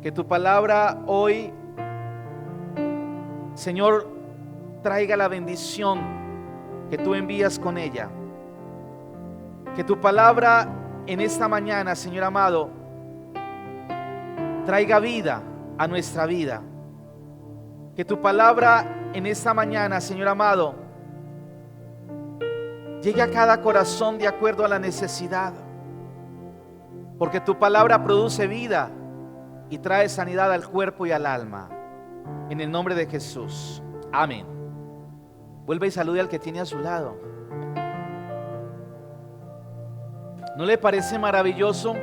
Que tu palabra hoy, Señor, traiga la bendición que tú envías con ella. Que tu palabra en esta mañana, Señor amado, traiga vida a nuestra vida. Que tu palabra en esta mañana, Señor amado, llegue a cada corazón de acuerdo a la necesidad. Porque tu palabra produce vida y trae sanidad al cuerpo y al alma. En el nombre de Jesús. Amén. Vuelve y salude al que tiene a su lado. ¿No le parece maravilloso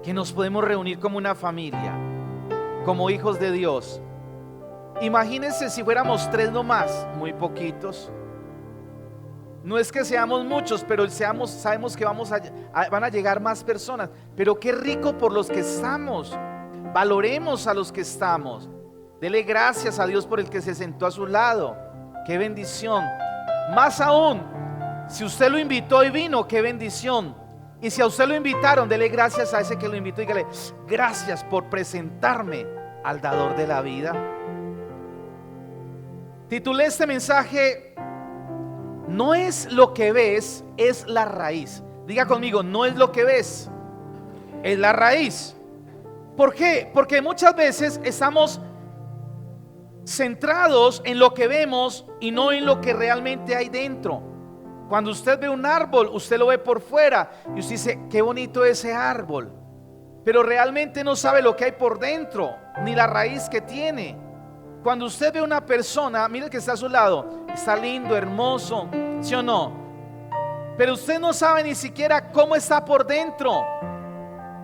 que nos podemos reunir como una familia, como hijos de Dios? Imagínense si fuéramos 3 nomás, muy poquitos. No es que seamos muchos, pero sabemos que van a llegar más personas. Pero qué rico por los que estamos. Valoremos a los que estamos. Dele gracias a Dios por el que se sentó a su lado. Qué bendición. Más aún, si usted lo invitó y vino, qué bendición. Y si a usted lo invitaron, dele gracias a ese que lo invitó y dígale: gracias por presentarme al dador de la vida. Titulé este mensaje: no es lo que ves, es la raíz. Diga conmigo: no es lo que ves, es la raíz. ¿Por qué? Porque muchas veces estamos centrados en lo que vemos y no en lo que realmente hay dentro. Cuando usted ve un árbol, usted lo ve por fuera y usted dice: qué bonito ese árbol, pero realmente no sabe lo que hay por dentro, ni la raíz que tiene. Cuando usted ve una persona, mire que está a su lado, está lindo, hermoso, ¿sí o no? Pero usted no sabe ni siquiera cómo está por dentro.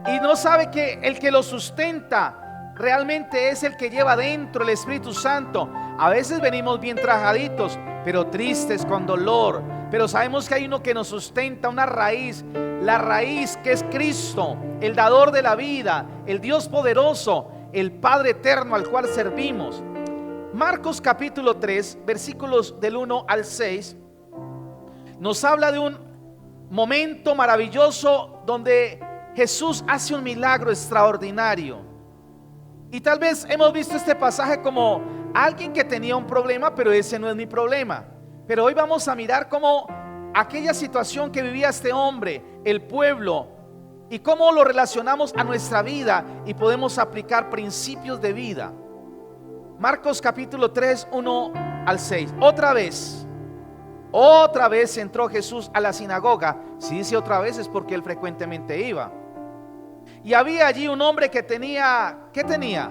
Y no sabe que el que lo sustenta realmente es el que lleva dentro el Espíritu Santo. A veces venimos bien trajaditos, pero tristes, con dolor. Pero sabemos que hay uno que nos sustenta, una raíz. La raíz que es Cristo, el dador de la vida, el Dios poderoso, el Padre eterno al cual servimos. Marcos capítulo 3, versículos del 1 al 6, nos habla de un momento maravilloso donde Jesús hace un milagro extraordinario. Y tal vez hemos visto este pasaje como alguien que tenía un problema, pero ese no es mi problema. Pero hoy vamos a mirar cómo aquella situación que vivía este hombre, el pueblo, y cómo lo relacionamos a nuestra vida y podemos aplicar principios de vida. Marcos capítulo 3, 1 al 6. Otra vez entró Jesús a la sinagoga. Si dice otra vez es porque él frecuentemente iba. Y había allí un hombre que tenía, ¿qué tenía?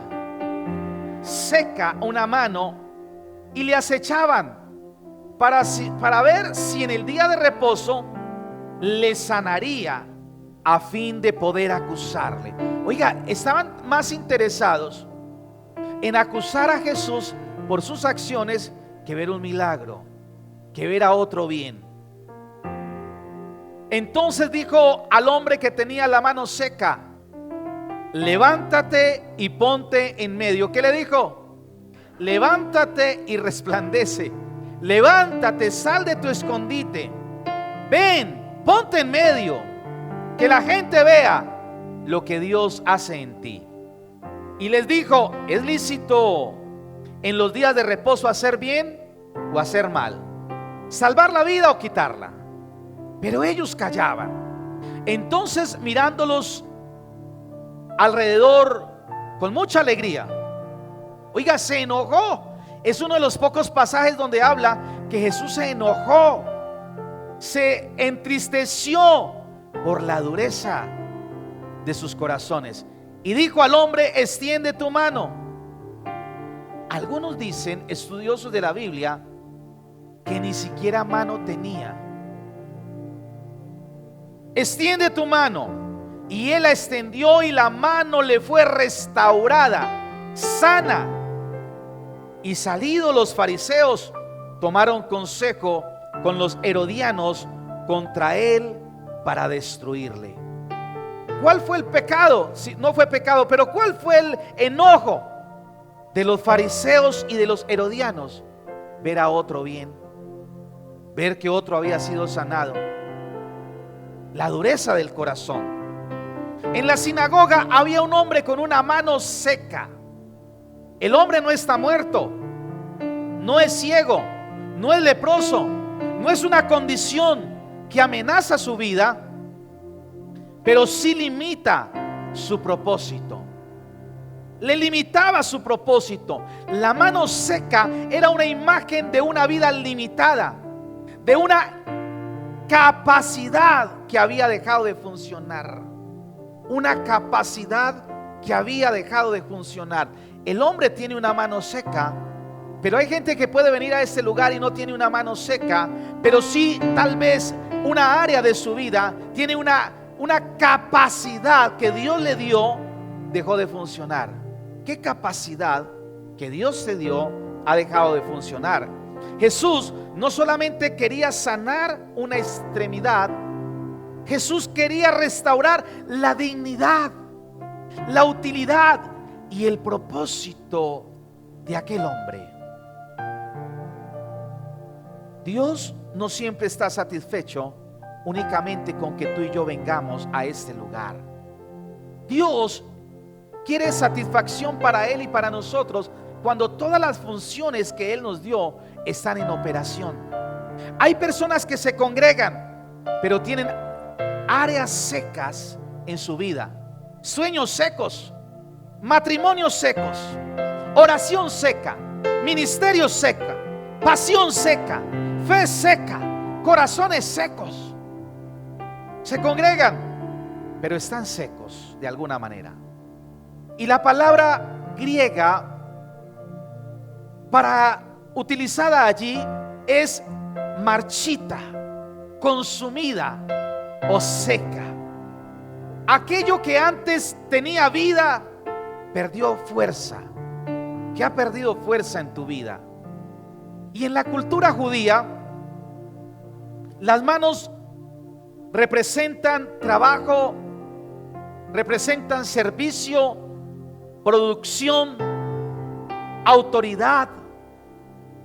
Seca una mano, y le acechaban para ver si en el día de reposo le sanaría, a fin de poder acusarle. Oiga, estaban más interesados en acusar a Jesús por sus acciones que ver un milagro, que ver a otro bien. Entonces dijo al hombre que tenía la mano seca: levántate y ponte en medio. ¿Qué le dijo? Levántate y resplandece. Levántate, sal de tu escondite. Ven, ponte en medio, que la gente vea lo que Dios hace en ti. Y les dijo: ¿es lícito en los días de reposo hacer bien o hacer mal? ¿Salvar la vida o quitarla? Pero ellos callaban. Entonces, mirándolos alrededor con mucha alegría, oiga, se enojó. Es uno de los pocos pasajes donde habla que Jesús se enojó, se entristeció por la dureza de sus corazones. Y dijo al hombre: extiende tu mano. Algunos dicen, estudiosos de la Biblia, que ni siquiera mano tenía. Extiende tu mano. Y él la extendió y la mano le fue restaurada, sana. Y salidos los fariseos, tomaron consejo con los herodianos contra él para destruirle. ¿Cuál fue el pecado? Si no fue pecado, pero ¿cuál fue el enojo de los fariseos y de los herodianos? Ver a otro bien, ver que otro había sido sanado. La dureza del corazón. En la sinagoga había un hombre con una mano seca. El hombre no está muerto, no es ciego, no es leproso, no es una condición que amenaza su vida, pero sí limita su propósito. Le limitaba su propósito. La mano seca era una imagen de una vida limitada, de una capacidad que había dejado de funcionar. Una capacidad que había dejado de funcionar. El hombre tiene una mano seca, pero hay gente que puede venir a este lugar y no tiene una mano seca, pero sí tal vez una área de su vida tiene una capacidad que Dios le dio, dejó de funcionar. ¿Qué capacidad que Dios te dio ha dejado de funcionar? Jesús no solamente quería sanar una extremidad, Jesús quería restaurar la dignidad, la utilidad y el propósito de aquel hombre. Dios no siempre está satisfecho únicamente con que tú y yo vengamos a este lugar. Dios quiere satisfacción para Él y para nosotros cuando todas las funciones que Él nos dio están en operación. Hay personas que se congregan, pero tienen áreas secas en su vida, sueños secos, matrimonios secos, oración seca, ministerio seca, pasión seca, fe seca, corazones secos. Se congregan, pero están secos de alguna manera. Y la palabra griega para utilizada allí es marchita, consumida o seca. Aquello que antes tenía vida perdió fuerza. ¿Qué ha perdido fuerza en tu vida? Y en la cultura judía, las manos representan trabajo, representan servicio, producción, autoridad,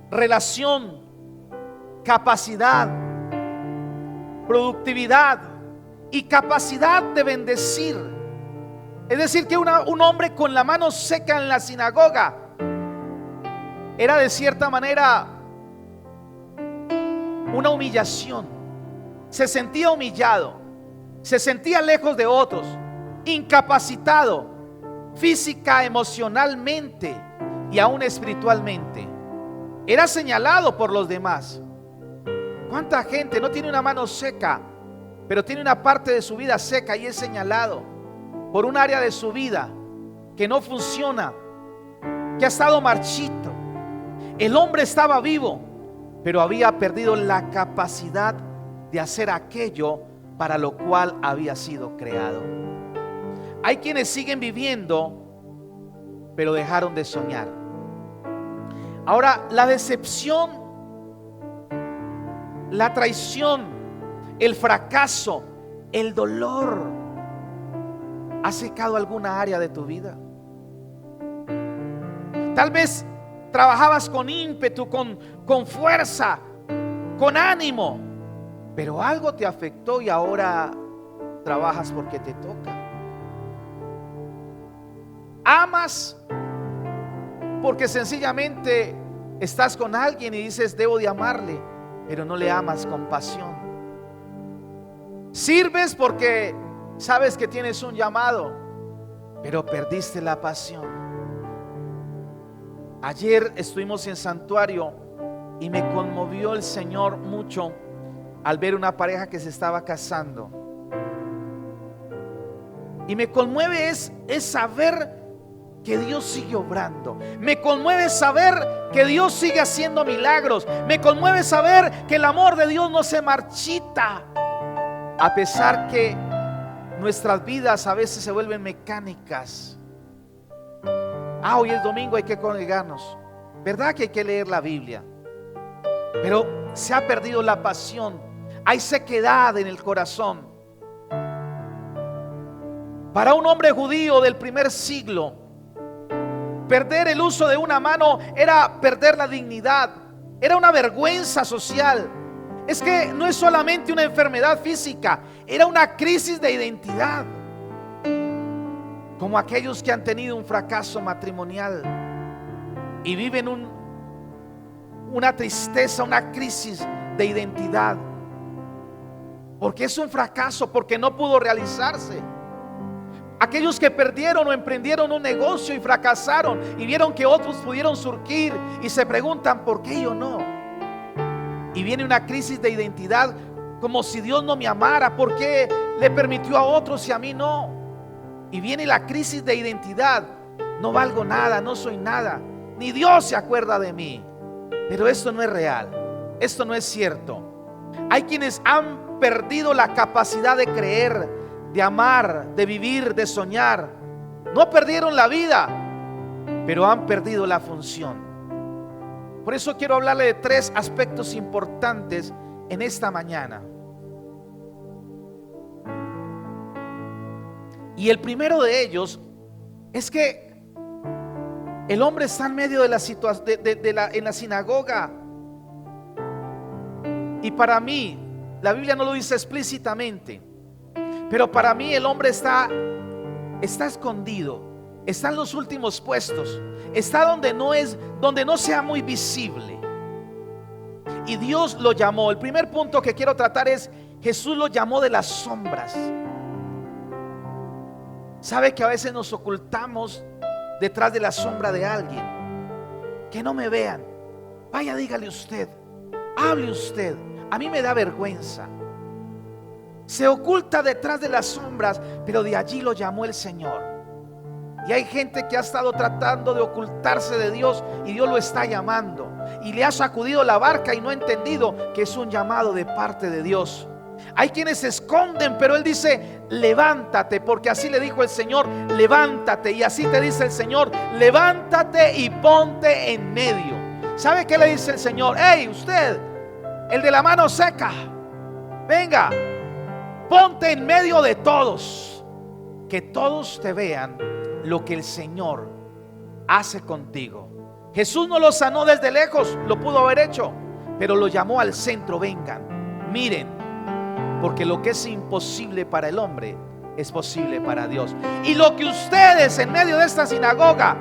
relación, capacidad, productividad y capacidad de bendecir. Es decir, que un hombre con la mano seca en la sinagoga era de cierta manera una humillación. Se sentía humillado, se sentía lejos de otros, incapacitado física, emocionalmente y aún espiritualmente. Era señalado por los demás. ¿Cuánta gente no tiene una mano seca, pero tiene una parte de su vida seca y es señalado por un área de su vida que no funciona, que ha estado marchito? El hombre estaba vivo, pero había perdido la capacidad de hacer aquello para lo cual había sido creado. Hay quienes siguen viviendo, pero dejaron de soñar. Ahora, la decepción, la traición, el fracaso, el dolor, ¿ha secado alguna área de tu vida? Tal vez trabajabas con ímpetu, con fuerza, con ánimo, pero algo te afectó y ahora trabajas porque te toca. Amas porque sencillamente estás con alguien y dices debo de amarle, pero no le amas con pasión. Sirves porque sabes que tienes un llamado, pero perdiste la pasión. Ayer estuvimos en santuario y me conmovió el Señor mucho al ver una pareja que se estaba casando. Y me conmueve es saber que Dios sigue obrando. Me conmueve saber que Dios sigue haciendo milagros. Me conmueve saber que el amor de Dios no se marchita, a pesar que nuestras vidas a veces se vuelven mecánicas. Hoy es domingo, hay que congregarnos. ¿Verdad que hay que leer la Biblia? Pero se ha perdido la pasión. Hay sequedad en el corazón. Para un hombre judío del primer siglo, perder el uso de una mano era perder la dignidad, era una vergüenza social. Es que no es solamente una enfermedad física, era una crisis de identidad. como aquellos que han tenido un fracaso matrimonial y viven una tristeza, una crisis de identidad, porque es un fracaso, porque no pudo realizarse. Aquellos que perdieron o emprendieron un negocio y fracasaron y vieron que otros pudieron surgir y se preguntan, ¿por qué yo no? Y viene una crisis de identidad, como si Dios no me amara, ¿por qué le permitió a otros y a mí no? Y viene la crisis de identidad, no valgo nada, no soy nada, ni Dios se acuerda de mí. Pero esto no es real, esto no es cierto. Hay quienes han perdido la capacidad de creer, de amar, de vivir, de soñar. No perdieron la vida, pero han perdido la función. Por eso quiero hablarle de 3 aspectos importantes en esta mañana. Y el primero de ellos es que el hombre está en medio de la situación en la sinagoga. Y para mí, la Biblia no lo dice explícitamente, pero para mí el hombre está escondido, está en los últimos puestos, está donde no sea muy visible. Y Dios lo llamó. El primer punto que quiero tratar es: Jesús lo llamó de las sombras. ¿Sabe que a veces nos ocultamos detrás de la sombra de alguien? Que no me vean. Vaya, dígale usted, hable usted. A mí me da vergüenza. Se oculta detrás de las sombras, pero de allí lo llamó el Señor. Y hay gente que ha estado tratando de ocultarse de Dios y Dios lo está llamando. Y le ha sacudido la barca y no ha entendido que es un llamado de parte de Dios. Hay quienes se esconden, pero Él dice: levántate, porque así le dijo el Señor: levántate. Y así te dice el Señor: levántate y ponte en medio. ¿Sabe qué le dice el Señor? Hey, usted, el de la mano seca, venga, ponte en medio de todos, que todos te vean lo que el Señor hace contigo. Jesús no lo sanó desde lejos, lo pudo haber hecho, pero lo llamó al centro. Vengan, miren, porque lo que es imposible para el hombre es posible para Dios. Y lo que ustedes en medio de esta sinagoga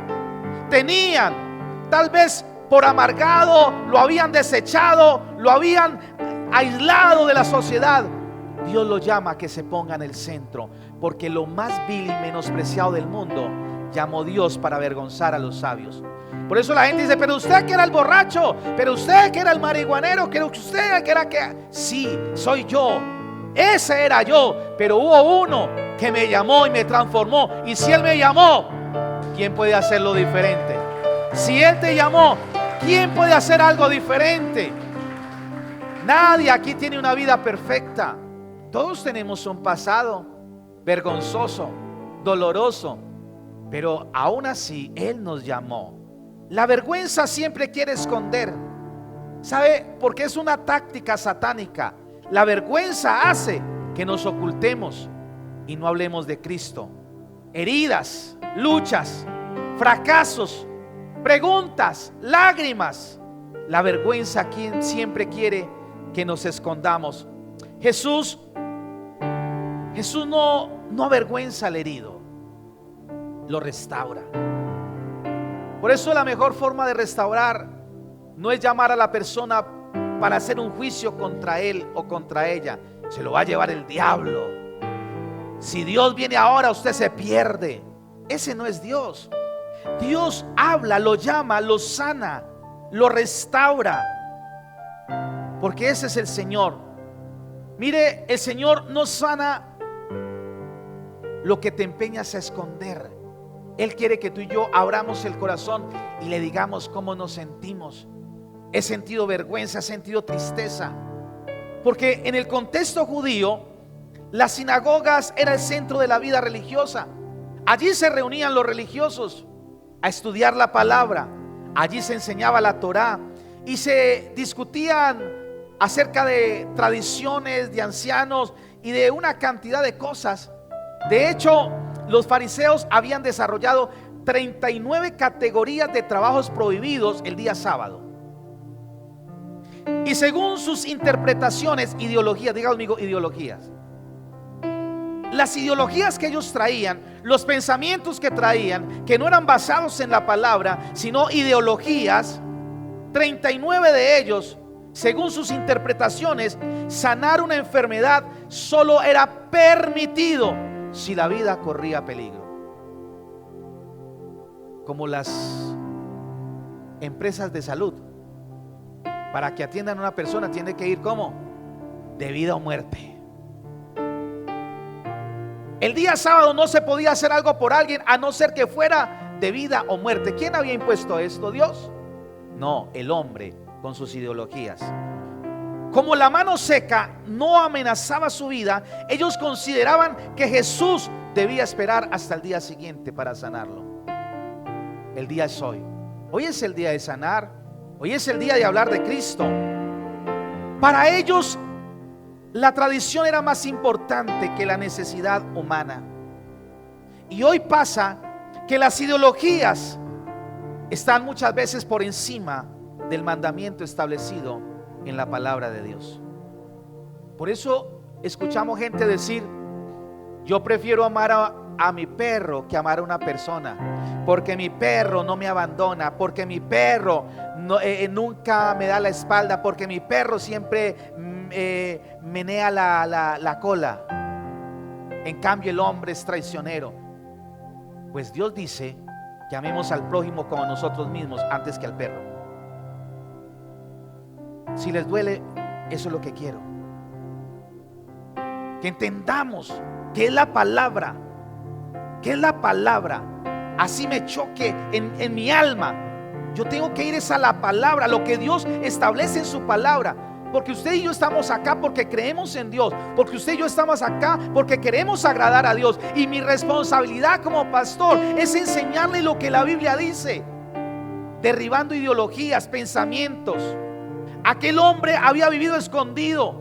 tenían, tal vez por amargado, lo habían desechado, lo habían aislado de la sociedad, Dios lo llama a que se ponga en el centro, porque lo más vil y menospreciado del mundo llamó Dios para avergonzar a los sabios. Por eso la gente dice: pero usted que era el borracho, pero usted que era el marihuanero, que usted que era que... Sí, soy yo, ese era yo, pero hubo uno que me llamó y me transformó. Y si Él me llamó, ¿quién puede hacerlo diferente? Si Él te llamó, ¿quién puede hacer algo diferente? Nadie aquí tiene una vida perfecta. Todos tenemos un pasado vergonzoso, doloroso, pero aún así Él nos llamó. La vergüenza siempre quiere esconder. ¿Sabe? Porque es una táctica satánica. La vergüenza hace que nos ocultemos y no hablemos de Cristo. Heridas, luchas, fracasos, preguntas, lágrimas. La vergüenza siempre quiere que nos escondamos. Jesús no avergüenza al herido, lo restaura. Por eso la mejor forma de restaurar no es llamar a la persona para hacer un juicio contra él o contra ella. Se lo va a llevar el diablo. Si Dios viene ahora, usted se pierde. Ese no es Dios. Dios habla, lo llama, lo sana, lo restaura, porque ese es el Señor. Mire, el Señor no sana lo que te empeñas a esconder. Él quiere que tú y yo abramos el corazón y le digamos cómo nos sentimos. He sentido vergüenza, he sentido tristeza. Porque en el contexto judío, las sinagogas era el centro de la vida religiosa. Allí se reunían los religiosos a estudiar la palabra. Allí se enseñaba la Torá y se discutían acerca de tradiciones, de ancianos y de una cantidad de cosas. De hecho, los fariseos habían desarrollado 39 categorías de trabajos prohibidos el día sábado. Y según sus interpretaciones, ideologías, diga conmigo, ideologías, las ideologías que ellos traían, los pensamientos que traían, que no eran basados en la palabra, sino ideologías, 39 de ellos, según sus interpretaciones, sanar una enfermedad solo era permitido si la vida corría peligro. Como las empresas de salud, para que atiendan a una persona tiene que ir ¿cómo? De vida o muerte. El día sábado no se podía hacer algo por alguien a no ser que fuera de vida o muerte. ¿Quién había impuesto esto? ¿Dios? No, el hombre con sus ideologías. Como la mano seca no amenazaba su vida, ellos consideraban que Jesús debía esperar hasta el día siguiente para sanarlo. El día es hoy. Hoy es el día de sanar. Hoy es el día de hablar de Cristo. Para ellos la tradición era más importante que la necesidad humana. Y hoy pasa que las ideologías están muchas veces por encima del mandamiento establecido en la palabra de Dios. Por eso escuchamos gente decir: yo prefiero amar a mi perro que amar a una persona, porque mi perro no me abandona, porque mi perro nunca me da la espalda, porque mi perro siempre menea la cola. En cambio el hombre es traicionero. Pues Dios dice que amemos al prójimo como a nosotros mismos antes que al perro. Si les duele, eso es lo que quiero, que entendamos que es la palabra, que es la palabra. Así me choque en mi alma, yo tengo que ir a la palabra, lo que Dios establece en su palabra. Porque usted y yo estamos acá porque creemos en Dios, porque usted y yo estamos acá porque queremos agradar a Dios. Y mi responsabilidad como pastor es enseñarle lo que la Biblia dice, derribando ideologías, pensamientos. Aquel hombre había vivido escondido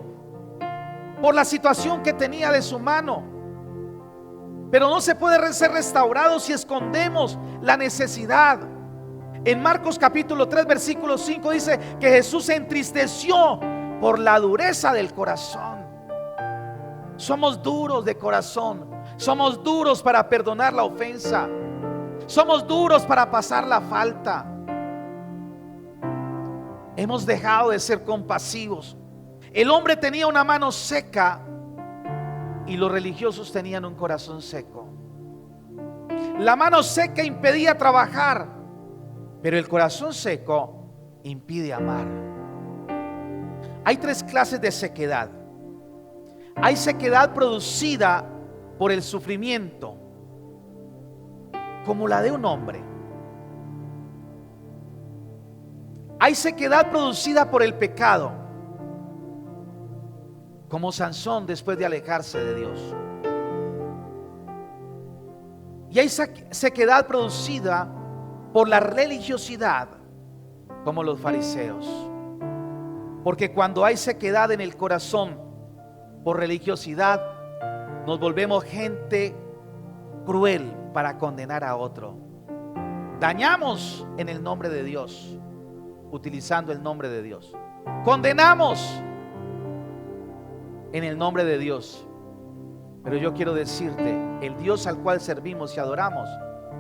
por la situación que tenía de su mano, pero no se puede ser restaurado si escondemos la necesidad. En Marcos capítulo 3 versículo 5 dice que Jesús se entristeció por la dureza del corazón. Somos duros de corazón, somos duros para perdonar la ofensa, somos duros para pasar la falta. Hemos dejado de ser compasivos. El hombre tenía una mano seca y los religiosos tenían un corazón seco. La mano seca impedía trabajar, pero el corazón seco impide amar. Hay tres clases de sequedad. Hay sequedad producida por el sufrimiento, como la de un hombre. Hay sequedad producida por el pecado, como Sansón después de alejarse de Dios. Y hay sequedad producida por la religiosidad, como los fariseos. Porque cuando hay sequedad en el corazón por religiosidad, nos volvemos gente cruel para condenar a otro. Dañamos en el nombre de Dios, utilizando el nombre de Dios. Condenamos en el nombre de Dios. Pero yo quiero decirte, el Dios al cual servimos y adoramos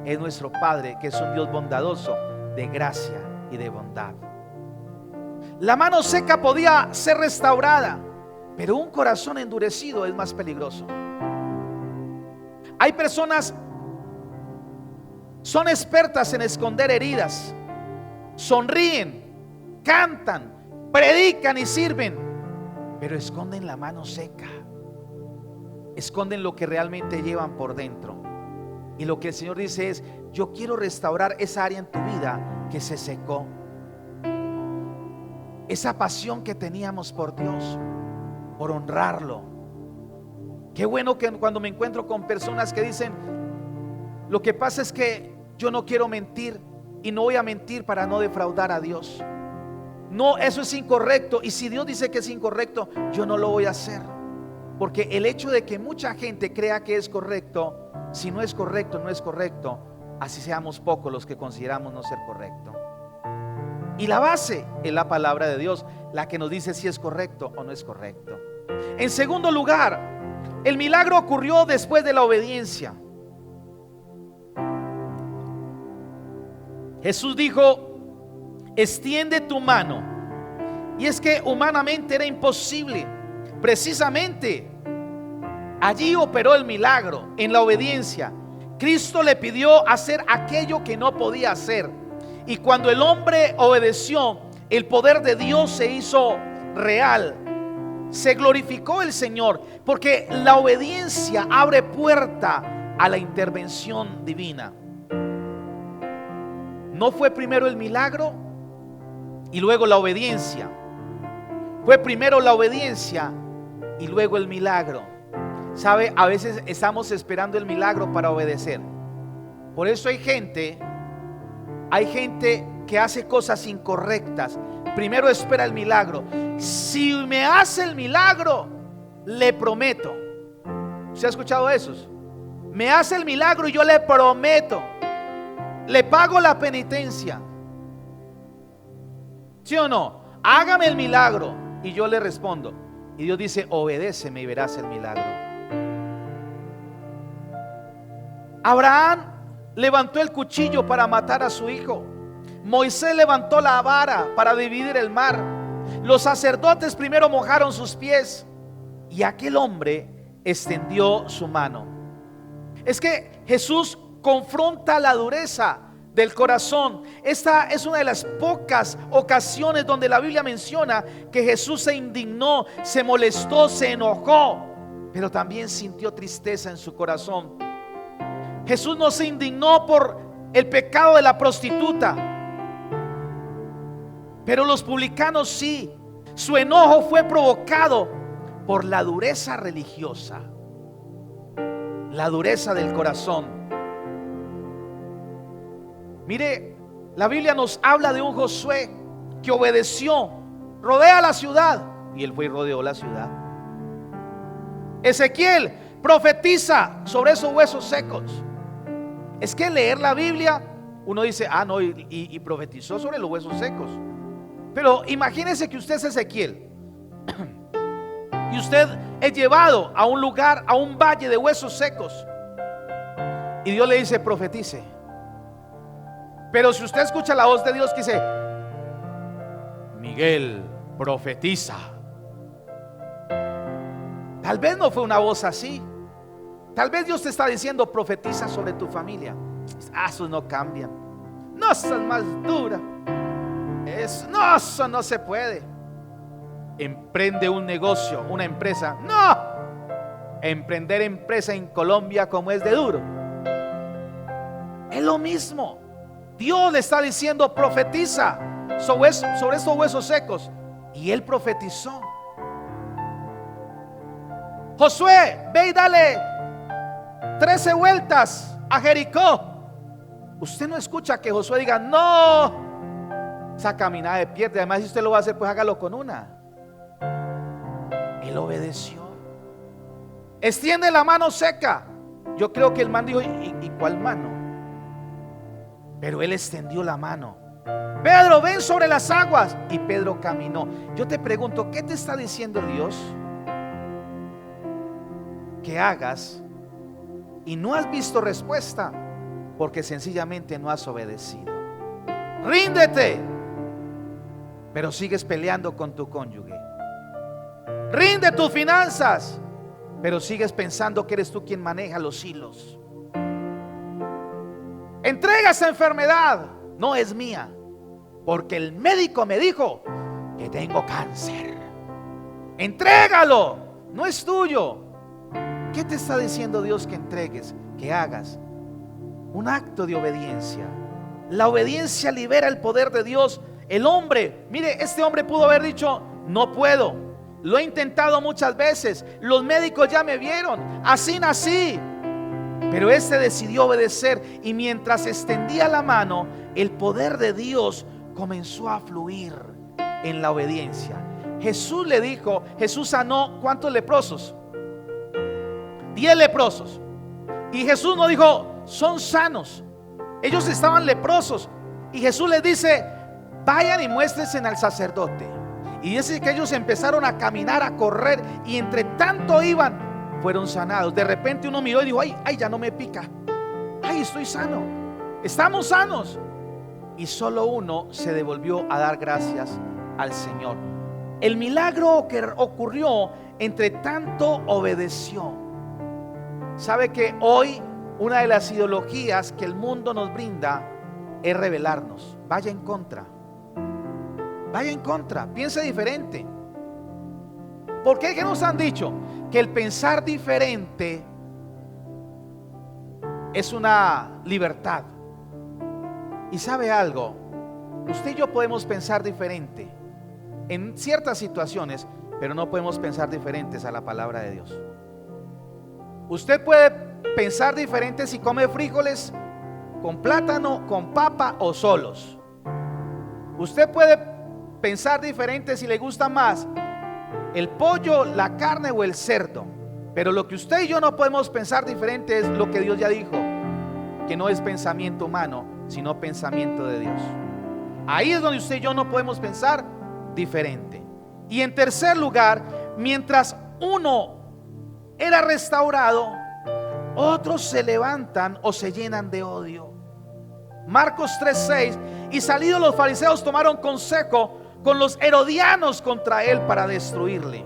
es nuestro Padre, que es un Dios bondadoso, de gracia y de bondad. La mano seca podía ser restaurada, pero un corazón endurecido es más peligroso. Hay personas, son expertas en esconder heridas, sonríen, cantan, predican y sirven, pero esconden la mano seca, esconden lo que realmente llevan por dentro. Y lo que el Señor dice es: yo quiero restaurar esa área en tu vida que se secó, esa pasión que teníamos por Dios, por honrarlo. Qué bueno que cuando me encuentro con personas que dicen: lo que pasa es que yo no quiero mentir y no voy a mentir para no defraudar a Dios. No, eso es incorrecto, y si Dios dice que es incorrecto, yo no lo voy a hacer. Porque el hecho de que mucha gente crea que es correcto, si no es correcto, no es correcto, así seamos pocos los que consideramos no ser correcto. Y la base es la palabra de Dios, la que nos dice si es correcto o no es correcto. En segundo lugar, El milagro ocurrió después de la obediencia. Jesús dijo: extiende tu mano. Y es que humanamente era imposible. Precisamente allí operó el milagro, en la obediencia. Cristo le pidió hacer aquello que no podía hacer. Y cuando el hombre obedeció, el poder de Dios se hizo real. Se glorificó el Señor, porque la obediencia abre puerta a la intervención divina. No fue primero el milagro y luego la obediencia. Fue primero la obediencia y luego el milagro. ¿Sabe? A veces estamos esperando el milagro para obedecer. Por eso hay gente que hace cosas incorrectas. Primero espera el milagro. Si me hace el milagro, le prometo. ¿Se ha escuchado esos? Me hace el milagro y yo le prometo, le pago la penitencia. ¿Sí o no? Hágame el milagro y yo le respondo. Y Dios dice: obedéceme y verás el milagro. Abraham levantó el cuchillo para matar a su hijo. Moisés levantó la vara para dividir el mar. Los sacerdotes primero mojaron sus pies y aquel hombre extendió su mano. Es que Jesús confronta la dureza del corazón. Esta es una de las pocas ocasiones donde la Biblia menciona que Jesús se indignó, se molestó, se enojó, pero también sintió tristeza en su corazón. Jesús no se indignó por el pecado de la prostituta, pero los publicanos sí. Su enojo fue provocado por la dureza religiosa, la dureza del corazón. Mire, la Biblia nos habla de un Josué que obedeció, rodea la ciudad, y él fue y rodeó la ciudad. Ezequiel profetiza sobre esos huesos secos. Es que leer la Biblia, uno dice: ah, no, y profetizó sobre los huesos secos. Pero imagínese que usted es Ezequiel y usted es llevado a un lugar, a un valle de huesos secos, y Dios le dice: profetice. Pero si usted escucha la voz de Dios que dice: Miguel, profetiza, tal vez no fue una voz así. Tal vez Dios te está diciendo: profetiza sobre tu familia. Esos no cambian. No son más duras. Eso no se puede. Emprende un negocio, una empresa. No. Emprender empresa en Colombia, como es de duro. Es lo mismo. Dios le está diciendo: profetiza sobre estos huesos secos. Y él profetizó. Josué, ve y dale 13 vueltas a Jericó. Usted no escucha que Josué diga: no, esa caminada de pierde. Además, si usted lo va a hacer, pues hágalo con una. Él obedeció. Extiende la mano seca. Yo creo que el man dijo: ¿y cuál mano? Pero él extendió la mano. Pedro, ven sobre las aguas. Y Pedro caminó. Yo te pregunto, ¿qué te está diciendo Dios que hagas y no has visto respuesta? Porque sencillamente no has obedecido. Ríndete, pero sigues peleando con tu cónyuge. Rinde tus finanzas, pero sigues pensando que eres tú quien maneja los hilos. Entrega esa enfermedad, no es mía, porque el médico me dijo que tengo cáncer. Entrégalo, no es tuyo. ¿Qué te está diciendo Dios que entregues, que hagas? Un acto de obediencia. La obediencia libera el poder de Dios. El hombre, mire, este hombre pudo haber dicho: no puedo, lo he intentado muchas veces, los médicos ya me vieron, así nací. Pero este decidió obedecer, y mientras extendía la mano, el poder de Dios comenzó a fluir en la obediencia. Jesús le dijo, Jesús sanó ¿cuántos leprosos? 10 leprosos. Y Jesús no dijo: son sanos. Ellos estaban leprosos. Y Jesús les dice: vayan y muéstrense al sacerdote. Y dice que ellos empezaron a caminar, a correr, y entre tanto iban, fueron sanados. De repente uno miró y dijo: ay, ya no me pica, ay, estoy sano, estamos sanos. Y solo uno se devolvió a dar gracias al Señor. El milagro que ocurrió, entre tanto obedeció. Sabe que hoy una de las ideologías que el mundo nos brinda es rebelarnos. Vaya en contra, piense diferente. ¿Por qué? ¿Qué nos han dicho? Que el pensar diferente es una libertad. Y sabe algo, usted y yo podemos pensar diferente en ciertas situaciones, pero no podemos pensar diferentes a la palabra de Dios. Usted puede pensar diferente si come frijoles con plátano, con papa o solos. Usted puede pensar diferente si le gusta más el pollo, la carne o el cerdo. Pero lo que usted y yo no podemos pensar diferente es lo que Dios ya dijo, que no es pensamiento humano, sino pensamiento de Dios. Ahí es donde usted y yo no podemos pensar diferente. Y en tercer lugar, mientras uno era restaurado, otros se levantan o se llenan de odio. Marcos 3:6: y salidos los fariseos tomaron consejo con los herodianos contra él para destruirle.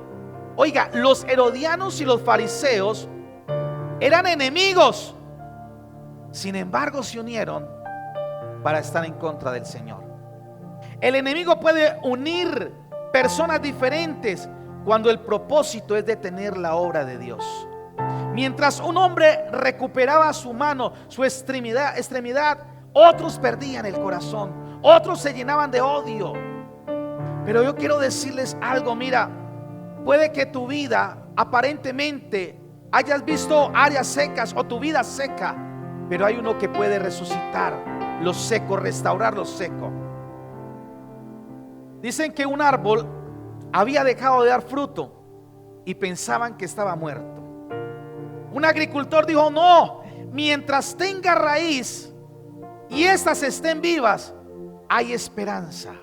Oiga, los herodianos y los fariseos eran enemigos, sin embargo se unieron para estar en contra del Señor. El enemigo puede unir personas diferentes cuando el propósito es detener la obra de Dios. Mientras un hombre recuperaba su mano, su extremidad, otros perdían el corazón, otros se llenaban de odio. Pero yo quiero decirles algo, mira, puede que tu vida aparentemente hayas visto áreas secas o tu vida seca, pero hay uno que puede resucitar lo seco, restaurar lo seco. Dicen que un árbol había dejado de dar fruto y pensaban que estaba muerto. Un agricultor dijo: no, mientras tenga raíz y estas estén vivas, hay esperanza.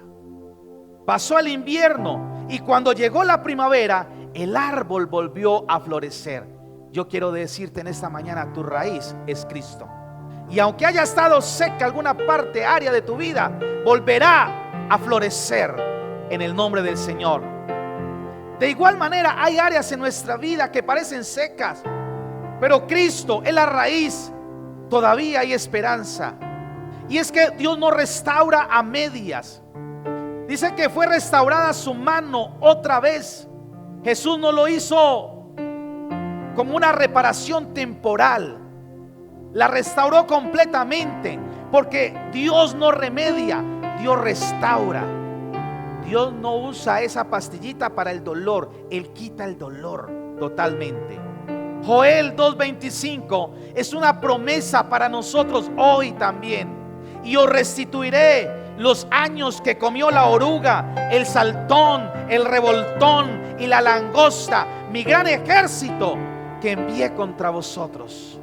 Pasó el invierno y cuando llegó la primavera, el árbol volvió a florecer. Yo quiero decirte en esta mañana, tu raíz es Cristo. Y aunque haya estado seca alguna parte, área de tu vida, volverá a florecer en el nombre del Señor. De igual manera, hay áreas en nuestra vida que parecen secas, pero Cristo es la raíz. Todavía hay esperanza. Y es que Dios no restaura a medias. Dice que fue restaurada su mano otra vez. Jesús no lo hizo como una reparación temporal, la restauró completamente, porque Dios no remedia, Dios restaura. Dios no usa esa pastillita para el dolor, Él quita el dolor totalmente. Joel 2:25 es una promesa para nosotros hoy también. Y os restituiré los años que comió la oruga, el saltón, el revoltón y la langosta, mi gran ejército que envié contra vosotros.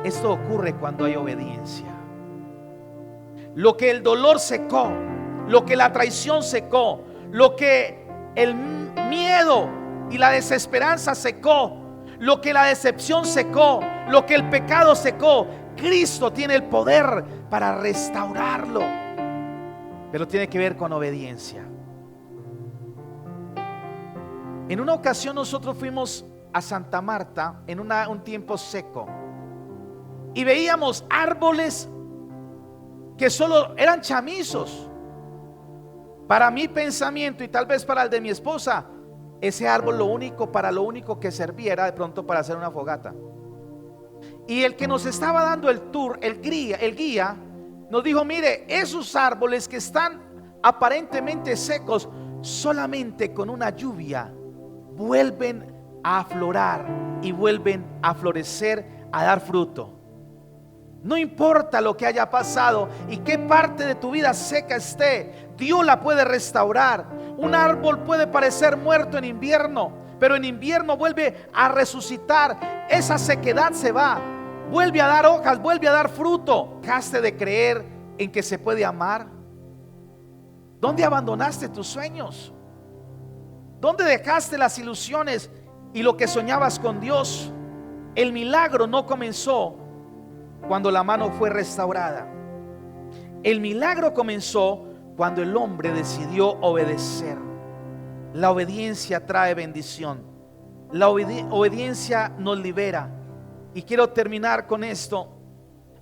Esto ocurre cuando hay obediencia. Lo que el dolor secó, lo que la traición secó, lo que el miedo y la desesperanza secó, lo que la decepción secó, lo que el pecado secó, Cristo tiene el poder para restaurarlo. Pero tiene que ver con obediencia. En una ocasión nosotros fuimos a Santa Marta en un tiempo seco y veíamos árboles que solo eran chamizos. Para mi pensamiento y tal vez para el de mi esposa, ese árbol para lo único que servía era de pronto para hacer una fogata. Y el que nos estaba dando el tour, el guía, nos dijo: mire, esos árboles que están aparentemente secos, solamente con una lluvia vuelven a aflorar y vuelven a florecer, a dar fruto. No importa lo que haya pasado y qué parte de tu vida seca esté, Dios la puede restaurar. Un árbol puede parecer muerto en invierno, pero en invierno vuelve a resucitar. Esa sequedad se va, vuelve a dar hojas, vuelve a dar fruto. ¿Dejaste de creer en que se puede amar? ¿Dónde abandonaste tus sueños? ¿Dónde dejaste las ilusiones y lo que soñabas con Dios. El milagro no comenzó cuando la mano fue restaurada. El milagro comenzó cuando el hombre decidió obedecer. La obediencia trae bendición. La obediencia nos libera. Y quiero terminar con esto.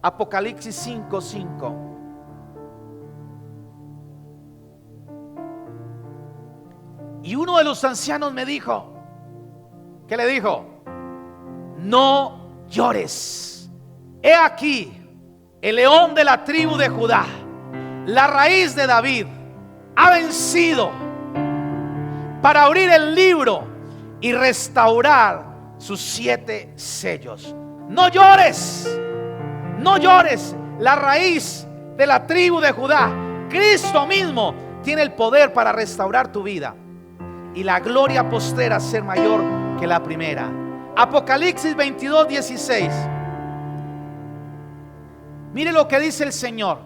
Apocalipsis 5:5. Y uno de los ancianos me dijo, ¿qué le dijo? No llores. He aquí el león de la tribu de Judá, la raíz de David, ha vencido para abrir el libro y restaurar sus 7 sellos. No llores, no llores. La raíz de la tribu de Judá, Cristo mismo, tiene el poder para restaurar tu vida y la gloria postrera ser mayor que la primera. Apocalipsis 22:16. Mire lo que dice el Señor.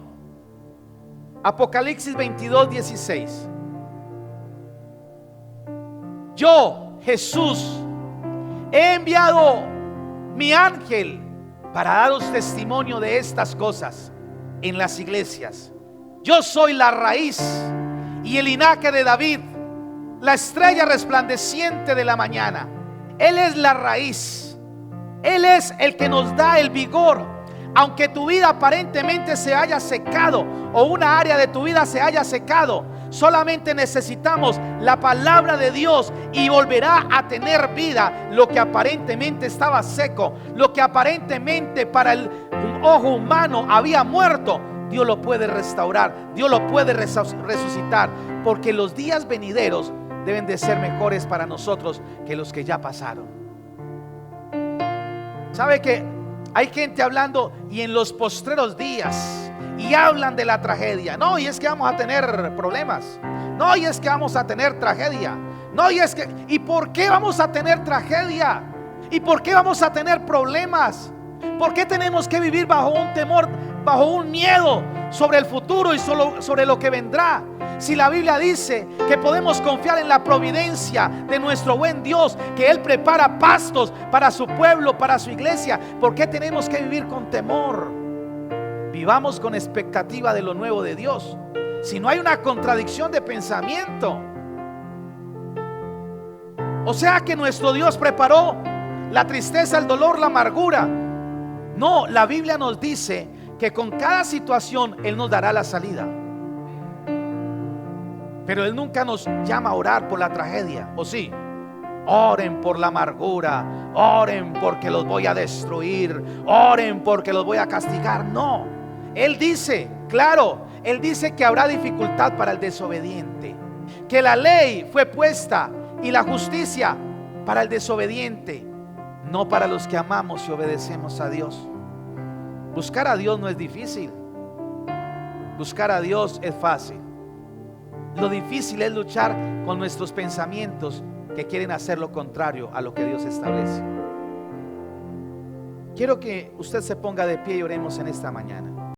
Apocalipsis 22:16. Yo, Jesús, he enviado mi ángel para daros testimonio de estas cosas en las iglesias. Yo soy la raíz y el linaje de David, la estrella resplandeciente de la mañana. Él es la raíz. Él es el que nos da el vigor. Aunque tu vida aparentemente se haya secado, o una área de tu vida se haya secado, solamente necesitamos la palabra de Dios y volverá a tener vida. Lo que aparentemente estaba seco, lo que aparentemente para el ojo humano había muerto, Dios lo puede restaurar, Dios lo puede resucitar, porque los días venideros deben de ser mejores para nosotros que los que ya pasaron. ¿Sabe que hay gente hablando y en los postreros días, y hablan de la tragedia? No, y es que vamos a tener problemas. No, y es que vamos a tener tragedia. No, y es que, ¿y por qué vamos a tener tragedia? ¿Y por qué vamos a tener problemas? ¿Por qué tenemos que vivir bajo un temor, bajo un miedo sobre el futuro y sobre lo que vendrá? Si la Biblia dice que podemos confiar en la providencia de nuestro buen Dios, que Él prepara pastos para su pueblo, para su iglesia, ¿por qué tenemos que vivir con temor? Vivamos con expectativa de lo nuevo de Dios. Si no hay una contradicción de pensamiento, o sea que nuestro Dios preparó la tristeza, el dolor, la amargura. No, la Biblia nos dice que con cada situación Él nos dará la salida. Pero Él nunca nos llama a orar por la tragedia, ¿o sí? Oren por la amargura, oren porque los voy a destruir, oren porque los voy a castigar. No, Él dice, claro, Él dice que habrá dificultad para el desobediente, que la ley fue puesta y la justicia para el desobediente, no para los que amamos y obedecemos a Dios. Buscar a Dios no es difícil, buscar a Dios es fácil. Lo difícil es luchar con nuestros pensamientos que quieren hacer lo contrario a lo que Dios establece. Quiero que usted se ponga de pie y oremos en esta mañana.